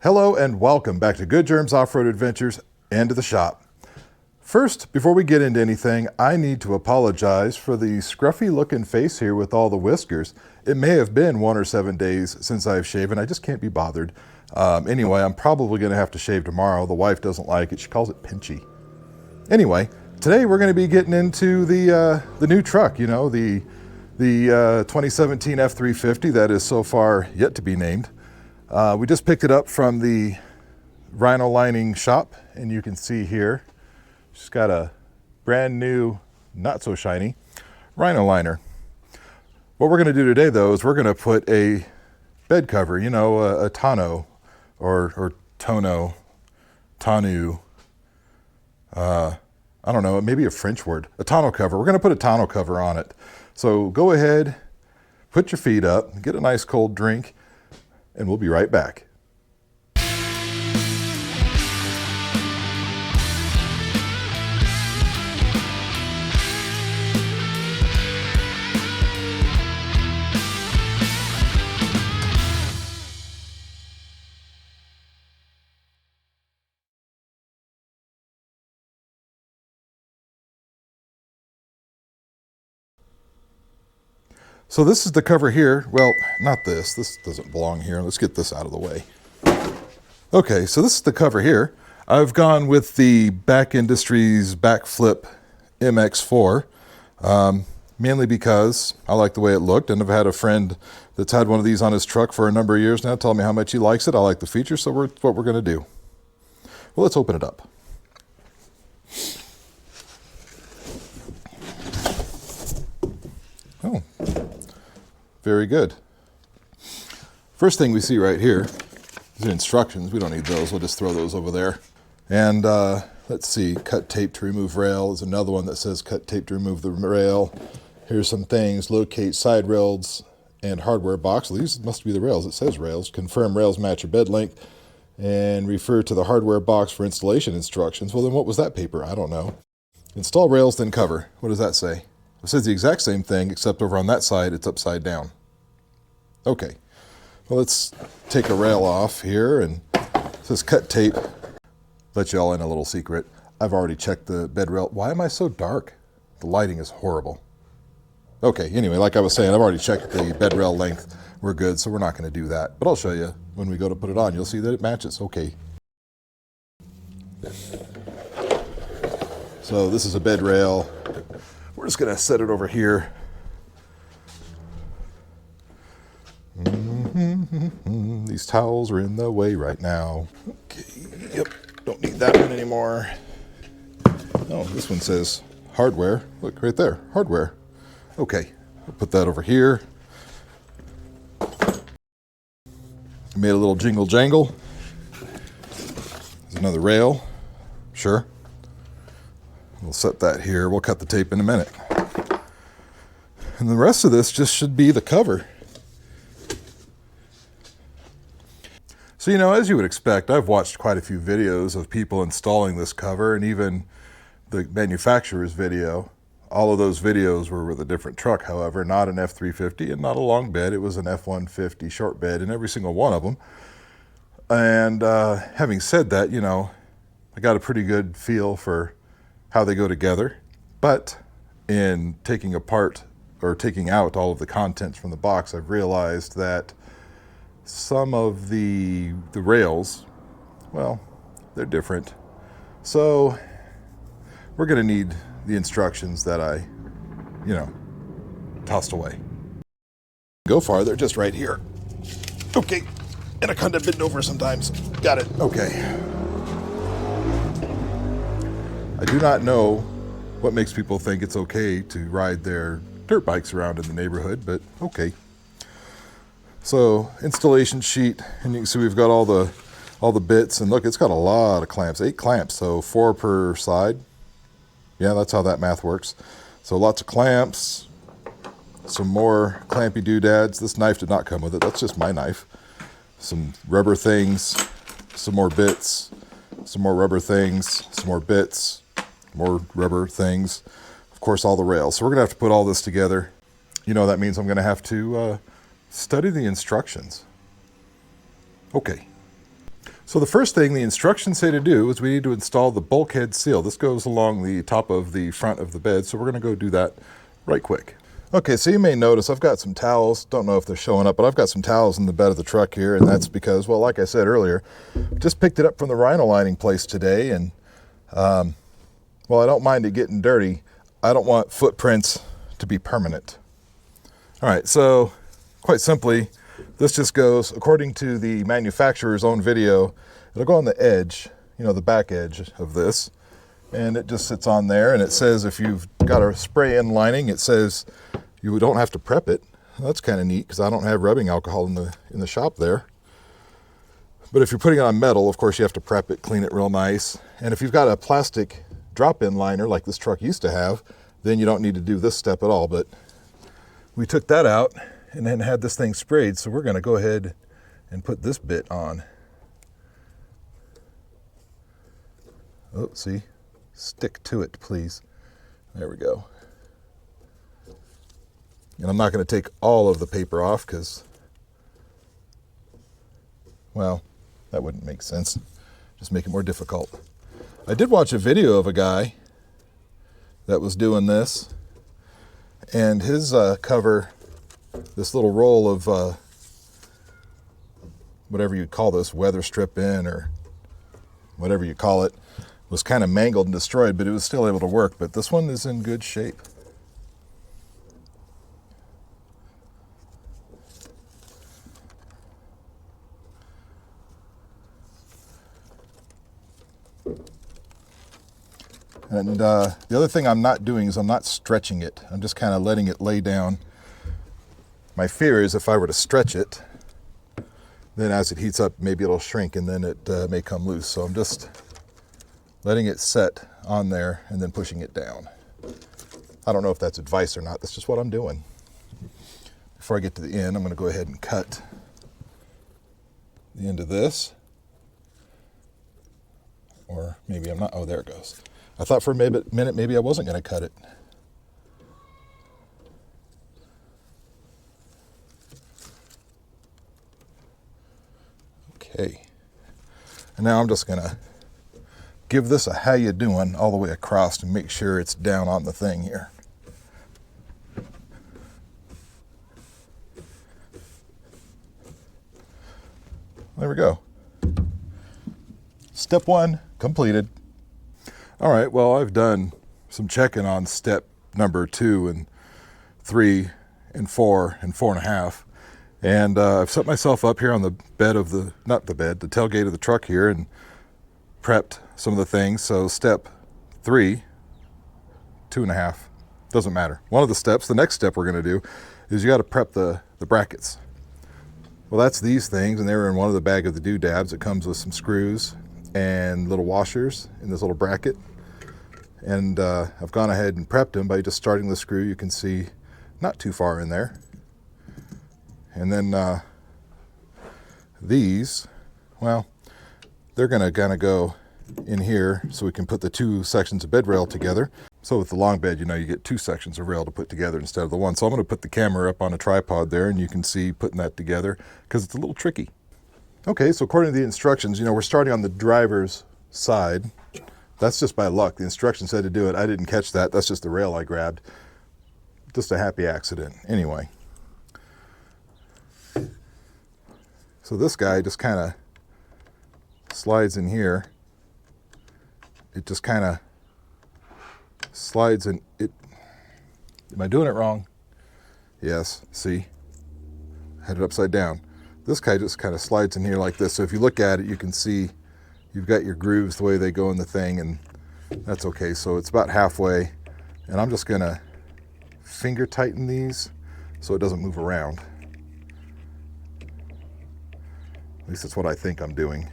Hello and welcome back to Good Germs Off-Road Adventures and to the shop. First, before we get into anything, I need to apologize for the scruffy looking face here with all the whiskers. It may have been 1 or 7 days since I've shaven. I just can't be bothered. Anyway, I'm probably going to have to shave tomorrow. The wife doesn't like it. She calls it pinchy. Anyway, today we're going to be getting into the new truck, you know, the 2017 F350 that is so far yet to be named. We just picked it up from the Rhino Lining shop, and you can see here, she's got a brand new, not so shiny, Rhino liner. What we're going to do today, though, is we're going to put a bed cover, you know, a tonneau or tonneau, I don't know, maybe a French word, a tonneau cover. We're going to put a tonneau cover on it. So go ahead, put your feet up, get a nice cold drink, and we'll be right back. So this is the cover here. Well, not this. This doesn't belong here. Let's get this out of the way. Okay, so this is the cover here. I've gone with the BAK Industries BAKFlip MX4, mainly because I like the way it looked, and I've had a friend that's had one of these on his truck for a number of years now tell me how much he likes it. I like the features, so it's what we're going to do. Well, let's open it up. Oh. Very good. First thing we see right here is the instructions. We don't need those. We'll just throw those over there. And let's see, cut tape to remove rail. There's another one that says cut tape to remove the rail. Here's some things. Locate side rails and hardware box. Well, these must be the rails. It says rails. Confirm rails match your bed length. And refer to the hardware box for installation instructions. Well, then what was that paper? I don't know. Install rails, then cover. What does that say? It says the exact same thing, except over on that side, it's upside down. Okay, well, let's take a rail off here, and it says cut tape. Let you all in a little secret. I've already checked the bed rail. Why am I so dark? The lighting is horrible. Okay, anyway, like I was saying, I've already checked the bed rail length. We're good, so we're not going to do that. But I'll show you when we go to put it on. You'll see that it matches. Okay. So this is a bed rail. We're just going to set it over here. These towels are in the way right now. Okay, yep, don't need that one anymore. Oh, this one says hardware. Look right there, hardware. Okay, I'll put that over here. Made a little jingle jangle. There's another rail. Sure. We'll set that here. We'll cut the tape in a minute. And the rest of this just should be the cover. So, you know, as you would expect, I've watched quite a few videos of people installing this cover, and even the manufacturer's video. All of those videos were with a different truck, however, not an F350 and not a long bed. It was an F150 short bed in every single one of them. And having said that, you know, I got a pretty good feel for how they go together. But in taking apart or taking out all of the contents from the box, I've realized that some of the rails, well, they're different. So we're going to need the instructions that I, you know, tossed away. Go farther, just right here. Okay, and I kind of bend over sometimes. Got it, okay. I do not know what makes people think it's okay to ride their dirt bikes around in the neighborhood, but okay. So installation sheet, and you can see we've got all the bits, and look, it's got a lot of clamps, 8 clamps, so 4 per side. Yeah, that's how that math works. So lots of clamps, some more clampy doodads. This knife did not come with it. That's just my knife. Some rubber things, some more bits, some more rubber things, some more bits, more rubber things. Of course, all the rails. So we're gonna have to put all this together. You know, that means I'm gonna have to study the instructions. Okay. So the first thing the instructions say to do is we need to install the bulkhead seal. This goes along the top of the front of the bed, so we're going to go do that right quick. Okay, so you may notice I've got some towels. Don't know if they're showing up, but I've got some towels in the bed of the truck here, and that's because, well, like I said earlier, just picked it up from the rhino lining place today, and well, I don't mind it getting dirty. I don't want footprints to be permanent. All right, so quite simply, this just goes, according to the manufacturer's own video, it'll go on the edge, you know, the back edge of this, and it just sits on there, and it says if you've got a spray-in lining, it says you don't have to prep it. That's kind of neat because I don't have rubbing alcohol in the shop there. But if you're putting it on metal, of course you have to prep it, clean it real nice. And if you've got a plastic drop-in liner like this truck used to have, then you don't need to do this step at all. But we took that out and then had this thing sprayed, so we're going to go ahead and put this bit on. Oh, see? Stick to it, please. There we go. And I'm not going to take all of the paper off because, well, that wouldn't make sense. Just make it more difficult. I did watch a video of a guy that was doing this, and his cover, this little roll of whatever you call this, weather strip in or whatever you call it, was kind of mangled and destroyed, but it was still able to work. But this one is in good shape. And the other thing I'm not doing is I'm not stretching it. I'm just kind of letting it lay down. My fear is if I were to stretch it, then as it heats up, maybe it'll shrink and then it may come loose. So I'm just letting it set on there and then pushing it down. I don't know if that's advice or not. That's just what I'm doing. Before I get to the end, I'm going to go ahead and cut the end of this. Or maybe I'm not. Oh, there it goes. I thought for a minute maybe I wasn't going to cut it. Okay. And now I'm just going to give this a how you doing all the way across and make sure it's down on the thing here. There we go. Step 1 completed. All right, well, I've done some checking on step number 2 and 3 and 4 and 4.5. And I've set myself up here on the bed of the tailgate of the truck here and prepped some of the things. So step 3, 2.5, doesn't matter. One of the steps, the next step we're going to do is you got to prep the brackets. Well, that's these things, and they were in one of the bag of the doodads. It comes with some screws and little washers in this little bracket. And I've gone ahead and prepped them by just starting the screw. You can see not too far in there. And then these, well, they're going to kind of go in here so we can put the 2 sections of bed rail together. So with the long bed, you know, you get 2 sections of rail to put together instead of the one. So I'm going to put the camera up on a tripod there, and you can see putting that together because it's a little tricky. Okay, so according to the instructions, you know, we're starting on the driver's side. That's just by luck. The instructions said to do it. I didn't catch that. That's just the rail I grabbed. Just a happy accident. Anyway. So this guy just kind of slides in here. It just kind of slides in. Am I doing it wrong? Yes, see? I had it upside down. This guy just kind of slides in here like this. So if you look at it, you can see you've got your grooves the way they go in the thing, and that's okay. So it's about halfway, and I'm just going to finger tighten these so it doesn't move around. At least that's what I think I'm doing.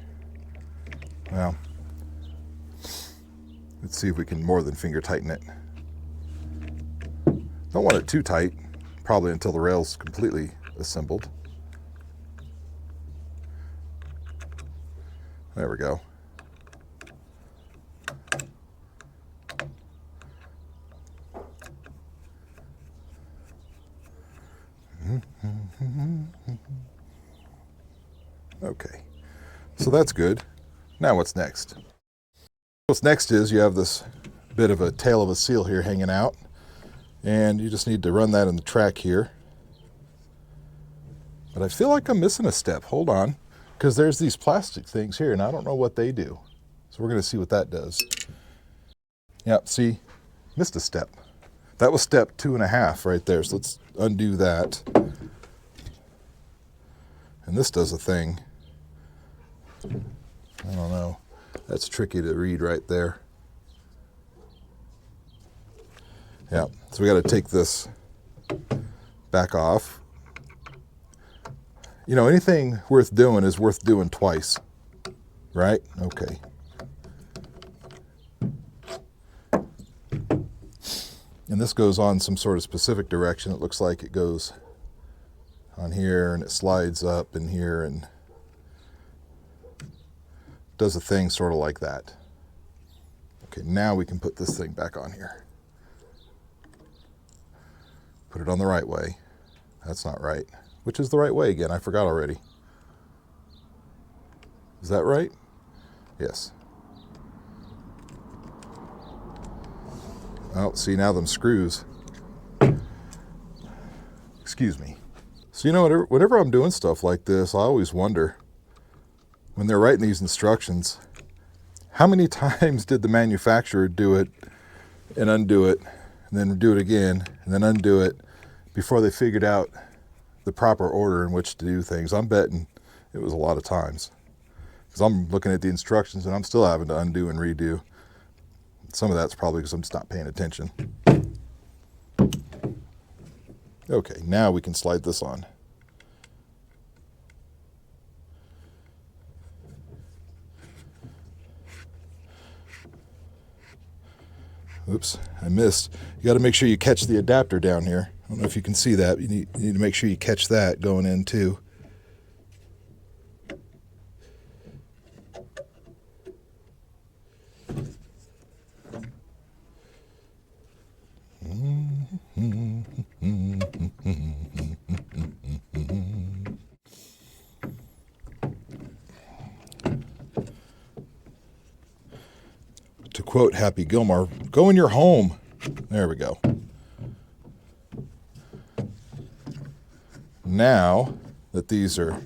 Well, let's see if we can more than finger tighten it. Don't want it too tight, probably until the rail's completely assembled. There we go. Okay, so that's good. Now what's next? What's next is you have this bit of a tail of a seal here hanging out, and you just need to run that in the track here. But I feel like I'm missing a step. Hold on, because there's these plastic things here, and I don't know what they do. So we're going to see what that does. Yep, see, missed a step. That was step 2.5 right there. So let's undo that. And this does a thing. I don't know. That's tricky to read right there. Yeah, so we got to take this back off. You know, anything worth doing is worth doing twice, right? Okay. And this goes on some sort of specific direction. It looks like it goes on here and it slides up in here and does a thing sort of like that. Okay, now we can put this thing back on here. Put it on the right way. That's not right. Which is the right way again? I forgot already. Is that right? Yes. Oh, see, now them screws. Excuse me. So, you know, whenever I'm doing stuff like this, I always wonder, when they're writing these instructions, how many times did the manufacturer do it and undo it, and then do it again, and then undo it, before they figured out the proper order in which to do things? I'm betting it was a lot of times. Because I'm looking at the instructions and I'm still having to undo and redo. Some of that's probably because I'm just not paying attention. Okay, now we can slide this on. Oops, I missed. You got to make sure you catch the adapter down here. I don't know if you can see that. You need to make sure you catch that going in too. To quote Happy Gilmore, go in your home. There we go. Now that these are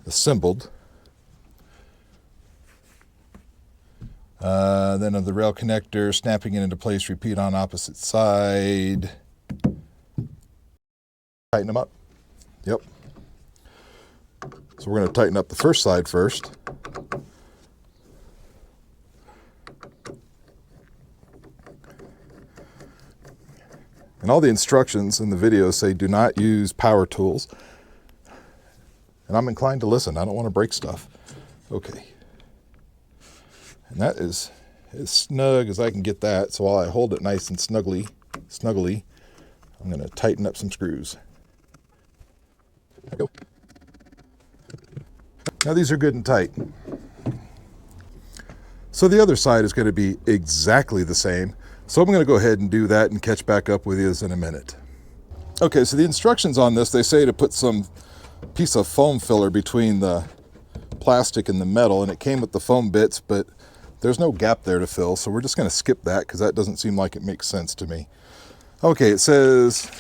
assembled, then of the rail connector, snapping it into place, repeat on opposite side. Tighten them up. Yep. So we're going to tighten up the first side first. And all the instructions in the video say do not use power tools. And I'm inclined to listen. I don't want to break stuff. Okay. And that is as snug as I can get that. So while I hold it nice and snugly, I'm going to tighten up some screws. There we go. Now these are good and tight. So the other side is going to be exactly the same. So I'm going to go ahead and do that and catch back up with you in a minute. Okay, so the instructions on this, they say to put some piece of foam filler between the plastic and the metal, and it came with the foam bits, but there's no gap there to fill, so we're just going to skip that because that doesn't seem like it makes sense to me. Okay, it says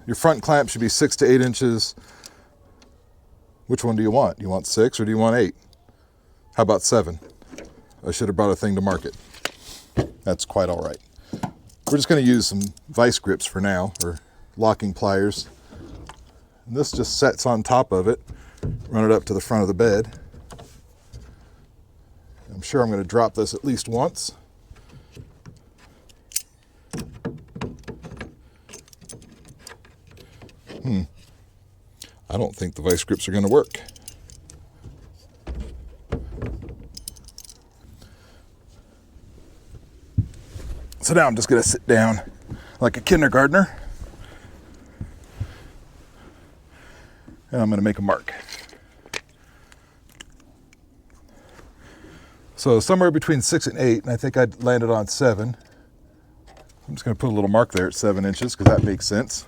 your front clamp should be 6 to 8 inches. Which one do you want? Do you want 6 or do you want 8? How about 7? I should have brought a thing to market. That's quite all right. We're just going to use some vice grips for now, or locking pliers. And this just sets on top of it. Run it up to the front of the bed. I'm sure I'm going to drop this at least once. I don't think the vice grips are going to work. So now I'm just going to sit down like a kindergartner. And I'm going to make a mark. So somewhere between 6 and 8, and I think I landed on 7. I'm just going to put a little mark there at 7 inches because that makes sense.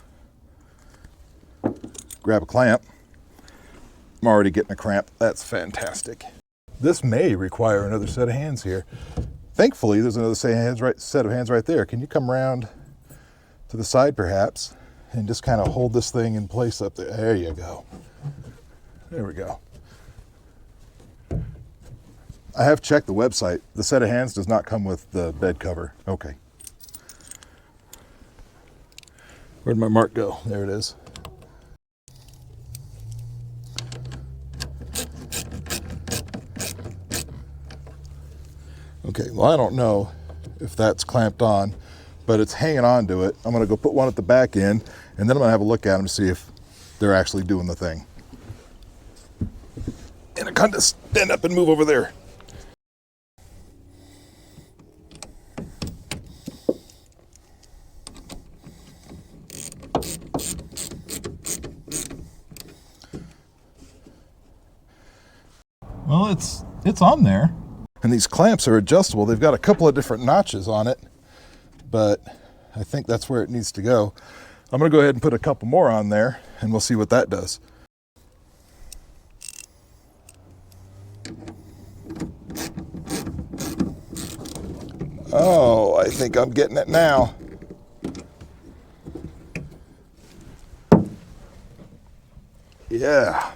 Grab a clamp. I'm already getting a cramp. That's fantastic. This may require another set of hands here. Thankfully, there's another set of hands right there. Can you come around to the side perhaps and just kind of hold this thing in place up there? There you go. There we go. I have checked the website. The set of hands does not come with the bed cover. Okay. Where'd my mark go? There it is. Okay, well, I don't know if that's clamped on, but it's hanging on to it. I'm gonna go put one at the back end, and then I'm gonna have a look at them to see if they're actually doing the thing. And I kind of stand up and move over there. Well, it's on there. And these clamps are adjustable. They've got a couple of different notches on it, but I think that's where it needs to go. I'm gonna go ahead and put a couple more on there and we'll see what that does. Oh, I think I'm getting it now. Yeah.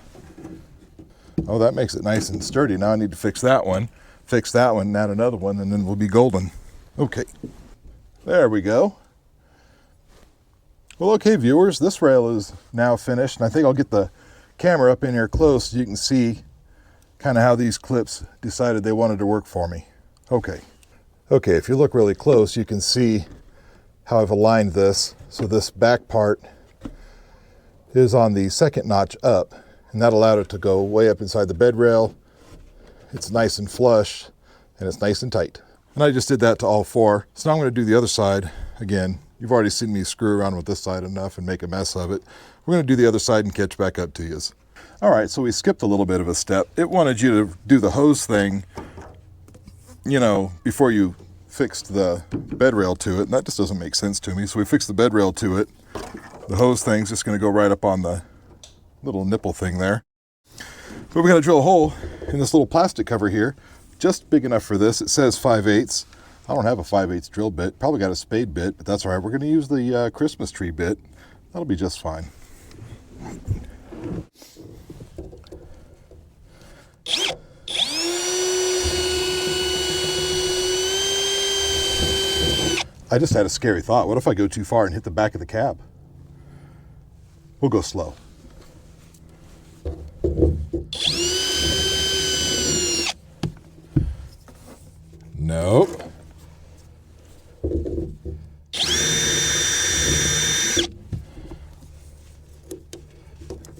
Oh, that makes it nice and sturdy. Now I need to fix that one, and add another one, and then we'll be golden. Okay, there we go. Well, okay, viewers, this rail is now finished, and I think I'll get the camera up in here close so you can see kind of how these clips decided they wanted to work for me. Okay, if you look really close, you can see how I've aligned this. So this back part is on the second notch up, and that allowed it to go way up inside the bed rail. It's nice and flush, and it's nice and tight. And I just did that to all four. So now I'm going to do the other side again. You've already seen me screw around with this side enough and make a mess of it. We're going to do the other side and catch back up to you. All right, so we skipped a little bit of a step. It wanted you to do the hose thing, you know, before you fixed the bed rail to it, and that just doesn't make sense to me. So we fixed the bed rail to it. The hose thing's just going to go right up on the little nipple thing there. But we're going to drill a hole in this little plastic cover here, just big enough for this. It says 5/8. I don't have a 5/8 drill bit. Probably got a spade bit, but that's all right. We're going to use the Christmas tree bit. That'll be just fine. I just had a scary thought. What if I go too far and hit the back of the cab? We'll go slow. Nope.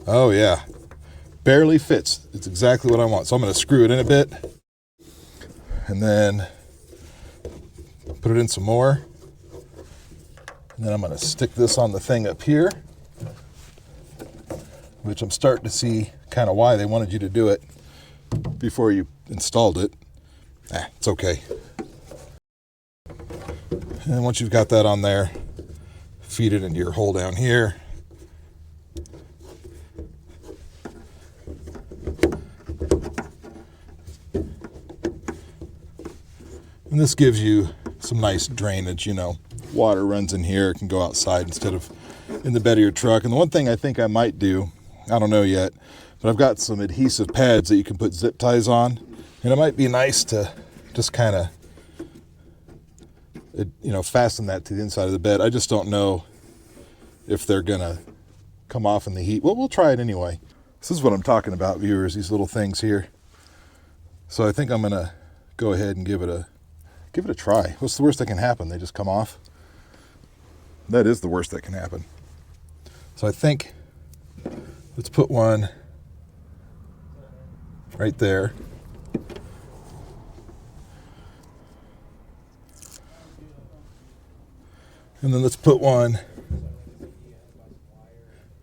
Oh yeah, barely fits. It's exactly what I want. So I'm going to screw it in a bit and then put it in some more. And then I'm going to stick this on the thing up here, which I'm starting to see kind of why they wanted you to do it before you installed it. It's okay. And once you've got that on there, feed it into your hole down here. And this gives you some nice drainage, you know. Water runs in here, it can go outside instead of in the bed of your truck. And the one thing I think I might do, I don't know yet, but I've got some adhesive pads that you can put zip ties on. And it might be nice to just kind of, you know, fasten that to the inside of the bed. I just don't know if they're gonna come off in the heat. Well, we'll try it anyway. This is what I'm talking about, viewers, these little things here. So I think I'm gonna go ahead and give it a try. What's the worst that can happen? They just come off? That is the worst that can happen. So I think, let's put one right there. And then let's put one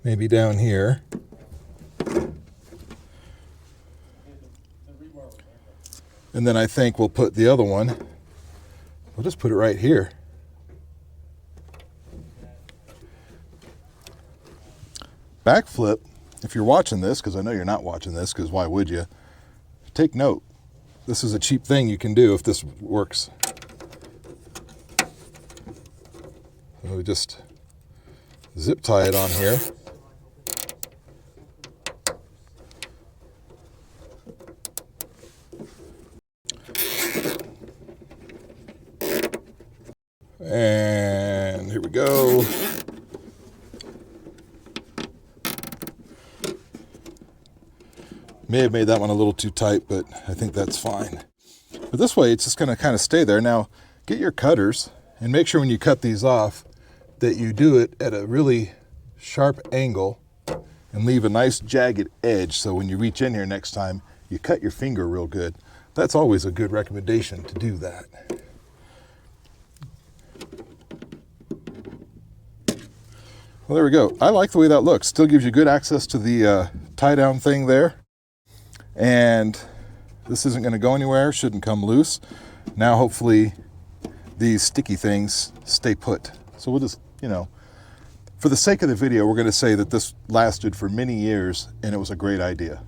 maybe down here. And then I think we'll put the other one, we'll just put it right here. BAKFlip, if you're watching this, because I know you're not watching this, because why would you? Take note. this is a cheap thing you can do if this works. So we just zip tie it on here. And here we go. May have made that one a little too tight, but I think that's fine. But this way, it's just going to kind of stay there. Now, get your cutters and make sure when you cut these off that you do it at a really sharp angle and leave a nice jagged edge. So when you reach in here next time, you cut your finger real good. That's always a good recommendation to do that. Well, there we go. I like the way that looks. Still gives you good access to the tie down thing there. And this isn't going to go anywhere, shouldn't come loose. Now hopefully these sticky things stay put. So we'll just, you know, for the sake of the video, we're going to say that this lasted for many years and it was a great idea.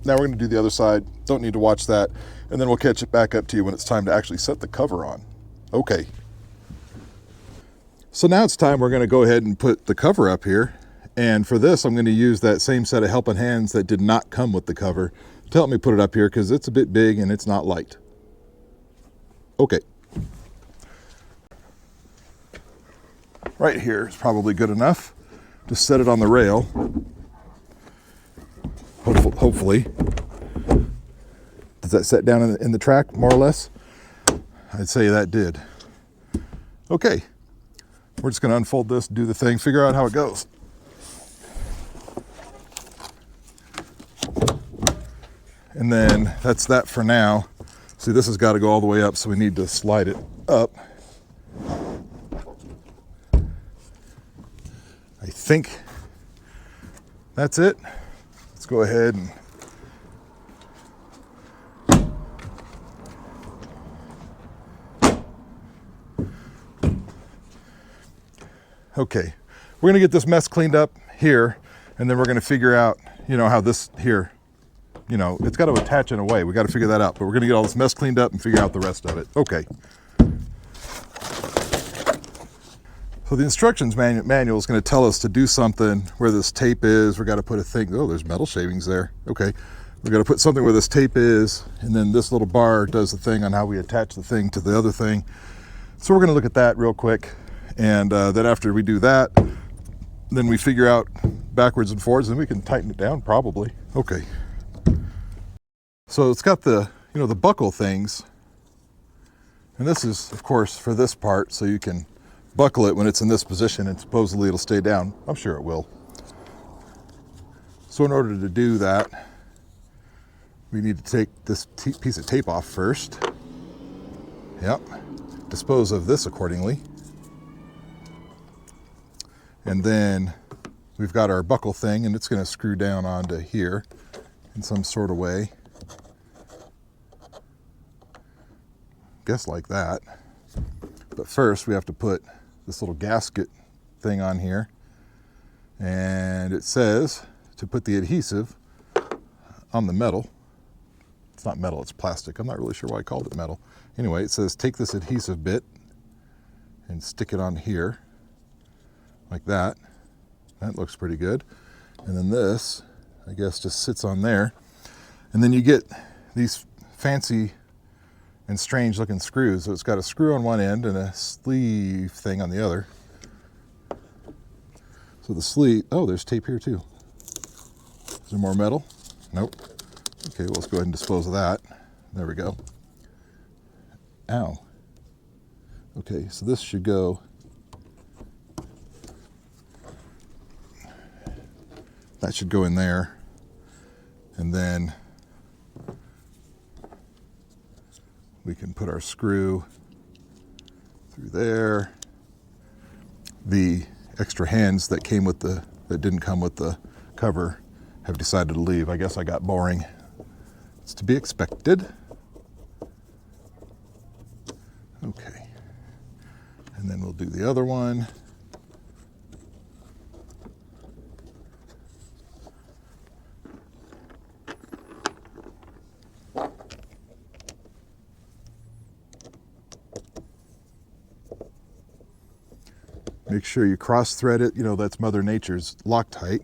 Now we're going to do the other side. Don't need to watch that. And then we'll catch it back up to you when it's time to actually set the cover on. Okay. So now it's time we're going to go ahead and put the cover up here. And for this, I'm going to use that same set of helping hands that did not come with the cover to help me put it up here because it's a bit big and it's not light. Okay. Right here is probably good enough. Just set it on the rail. Hopefully. Does that set down in the track, more or less? I'd say that did. Okay. We're just going to unfold this, do the thing, figure out how it goes. And then that's that for now. See, this has got to go all the way up, so we need to slide it up. I think that's it. Let's go ahead and okay, we're going to get this mess cleaned up here, and then we're going to figure out, you know, how this here, you know, it's got to attach in a way. We got to figure that out, but we're going to get all this mess cleaned up and figure out the rest of it. Okay. So the instructions manual is going to tell us to do something where this tape is. We've got to put a thing. Oh, there's metal shavings there. Okay. We've got to put something where this tape is, and then this little bar does the thing on how we attach the thing to the other thing. So we're going to look at that real quick. And then after we do that, then we figure out backwards and forwards, and we can tighten it down probably. Okay. So it's got the, you know, the buckle things. And this is, of course, for this part, so you can buckle it when it's in this position and supposedly it'll stay down. I'm sure it will. So in order to do that, we need to take this piece of tape off first. Yep. Dispose of this accordingly. And then we've got our buckle thing, and it's going to screw down onto here in some sort of way. Guess like that. But first we have to put this little gasket thing on here. And it says to put the adhesive on the metal. It's not metal, it's plastic. I'm not really sure why I called it metal. Anyway, it says take this adhesive bit and stick it on here. Like that. That looks pretty good. And then this, I guess, just sits on there. And then you get these fancy and strange looking screws. So it's got a screw on one end and a sleeve thing on the other. So the sleeve, oh, there's tape here too. Is there more metal? Nope. Okay, well, let's go ahead and dispose of that. There we go. Ow. Okay, so this should go. That should go in there, and then we can put our screw through there. The extra hands that came with the, that didn't come with the cover have decided to leave. I guess I got boring. It's to be expected. Okay, and then we'll do the other one. Make sure you cross thread it. You know, that's Mother Nature's Loctite.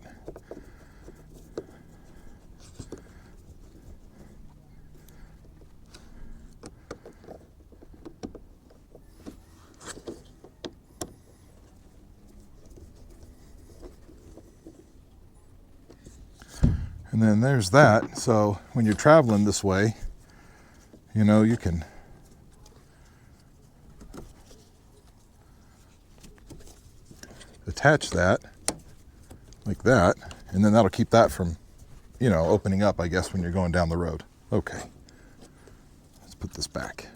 And then there's that. So when you're traveling this way, you know, you can attach that like that, and then that'll keep that from, you know, opening up, I guess, when you're going down the road. Okay, let's put this back.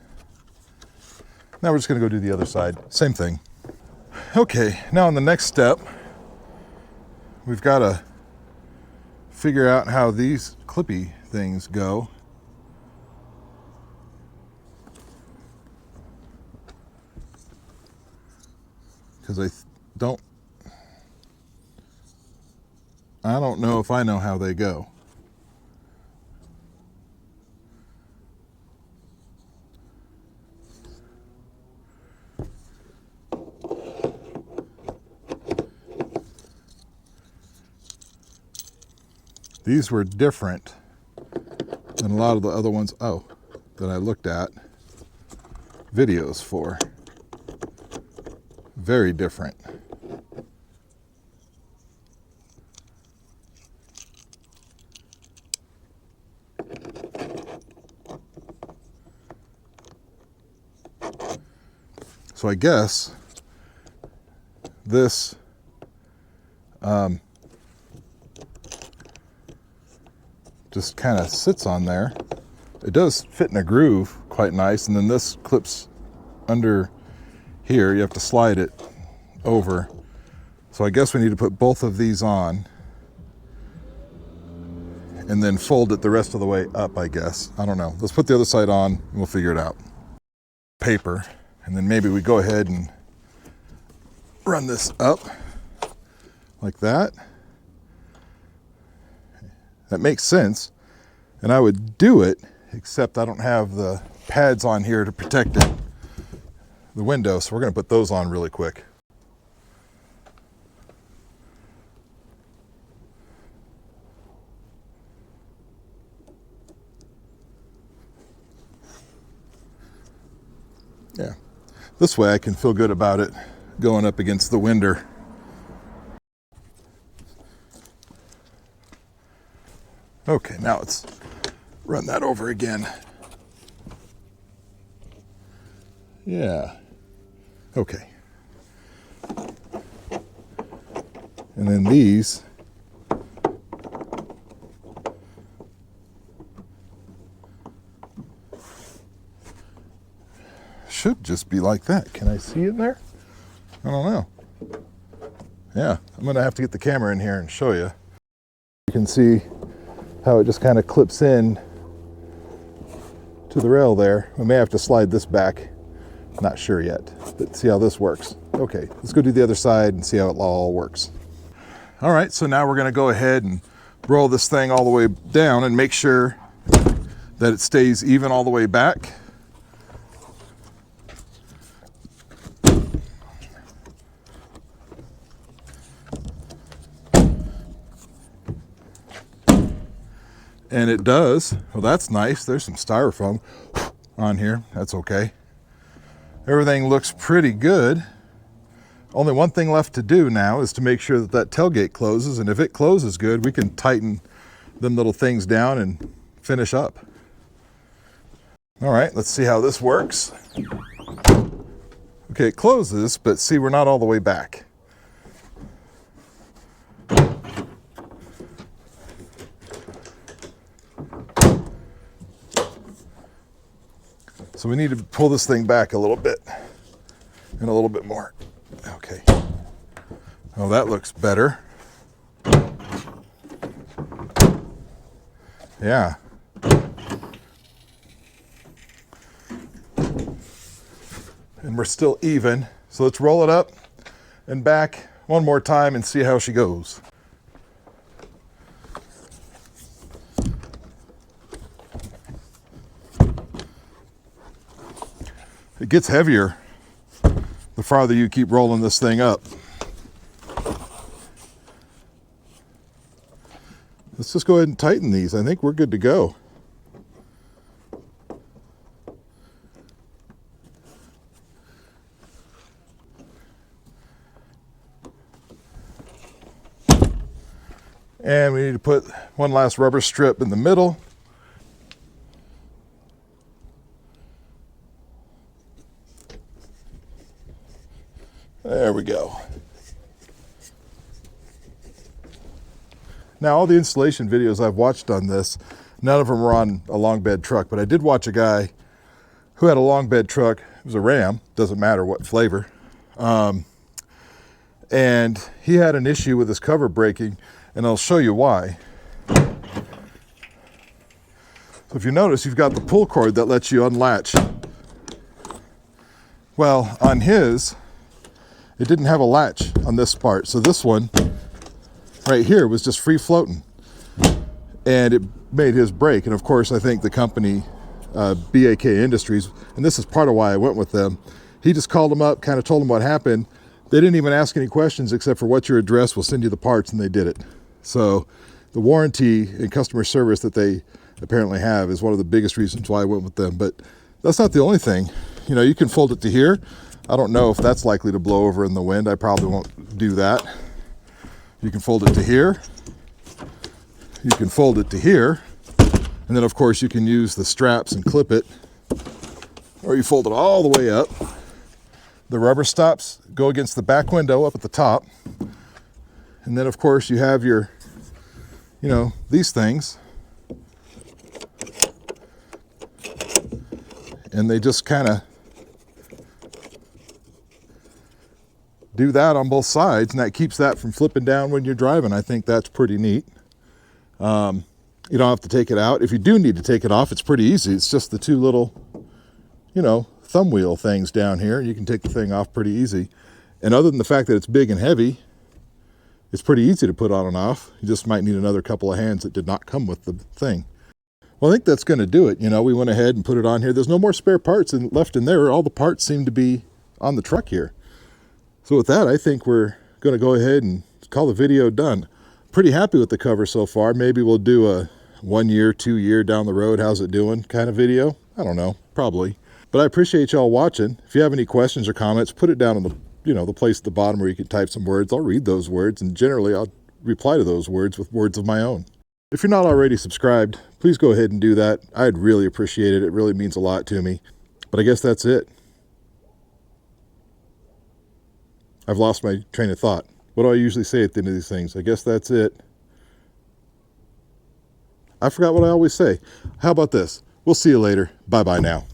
Now we're just gonna go do the other side, same thing. Okay, now on the next step, we've got to figure out how these clippy things go. Because I don't know if I know how they go. These were different than a lot of the other ones, that I looked at videos for. Very different. So I guess this just kind of sits on there. It does fit in a groove quite nice, and then this clips under here. You have to slide it over. So I guess we need to put both of these on and then fold it the rest of the way up, I guess. I don't know. Let's put the other side on and we'll figure it out. Paper, and then maybe we go ahead and run this up like that. That makes sense, and I would do it, except I don't have the pads on here to protect it, the window, so we're going to put those on really quick. Yeah, this way I can feel good about it going up against the window. Okay, now let's run that over again. Yeah. Okay. And then these should just be like that. Can I see it there? I don't know. Yeah, I'm gonna have to get the camera in here and show you. You can see how it just kind of clips in to the rail there. We may have to slide this back. Not sure yet, but see how this works. Okay, let's go do the other side and see how it all works. All right, so now we're gonna go ahead and roll this thing all the way down and make sure that it stays even all the way back. And it does. Well, that's nice. There's some styrofoam on here. That's okay. Everything looks pretty good. Only one thing left to do now is to make sure that that tailgate closes, and if it closes good, we can tighten them little things down and finish up. All right, let's see how this works. Okay, it closes, but see, we're not all the way back. So we need to pull this thing back a little bit and a little bit more. Okay. Oh, that looks better. Yeah. And we're still even. So let's roll it up and back one more time and see how she goes. It gets heavier the farther you keep rolling this thing up. let's just go ahead and tighten these. I think we're good to go. And we need to put one last rubber strip in the middle. There we go. Now, all the installation videos I've watched on this, none of them were on a long bed truck, but I did watch a guy who had a long bed truck. It was a Ram, doesn't matter what flavor. And he had an issue with his cover breaking, and I'll show you why. So if you notice, you've got the pull cord that lets you unlatch. Well, on his, it didn't have a latch on this part. So this one right here was just free floating, and it made his break. And of course, I think the company, BAK Industries, and this is part of why I went with them, he just called them up, kind of told them what happened. They didn't even ask any questions except for what's your address, we'll send you the parts, and they did it. So the warranty and customer service that they apparently have is one of the biggest reasons why I went with them. But that's not the only thing. You know, you can fold it to here. I don't know if that's likely to blow over in the wind. I probably won't do that. You can fold it to here. You can fold it to here. And then of course you can use the straps and clip it, or you fold it all the way up. The rubber stops go against the back window up at the top. And then of course you have your, you know, these things. And they just kind of do that on both sides, and that keeps that from flipping down when you're driving. I think that's pretty neat. You don't have to take it out. If you do need to take it off, it's pretty easy. It's just the two little, you know, thumb wheel things down here. You can take the thing off pretty easy. And other than the fact that it's big and heavy, it's pretty easy to put on and off. You just might need another couple of hands that did not come with the thing. Well, I think that's going to do it. You know, we went ahead and put it on here. There's no more spare parts left in there. All the parts seem to be on the truck here. So with that, I think we're going to go ahead and call the video done. Pretty happy with the cover so far. Maybe we'll do a 1 year, 2 year down the road, how's it doing kind of video. I don't know, probably. But I appreciate y'all watching. If you have any questions or comments, put it down in the, you know, the place at the bottom where you can type some words. I'll read those words, and generally I'll reply to those words with words of my own. If you're not already subscribed, please go ahead and do that. I'd really appreciate it. It really means a lot to me. But I guess that's it. I've lost my train of thought. What do I usually say at the end of these things? I guess that's it. I forgot what I always say. How about this? We'll see you later. Bye-bye now.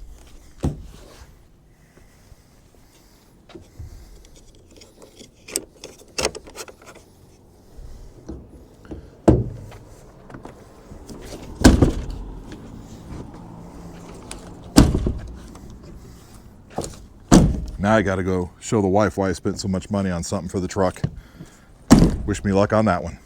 Now I gotta go show the wife why I spent so much money on something for the truck. Wish me luck on that one.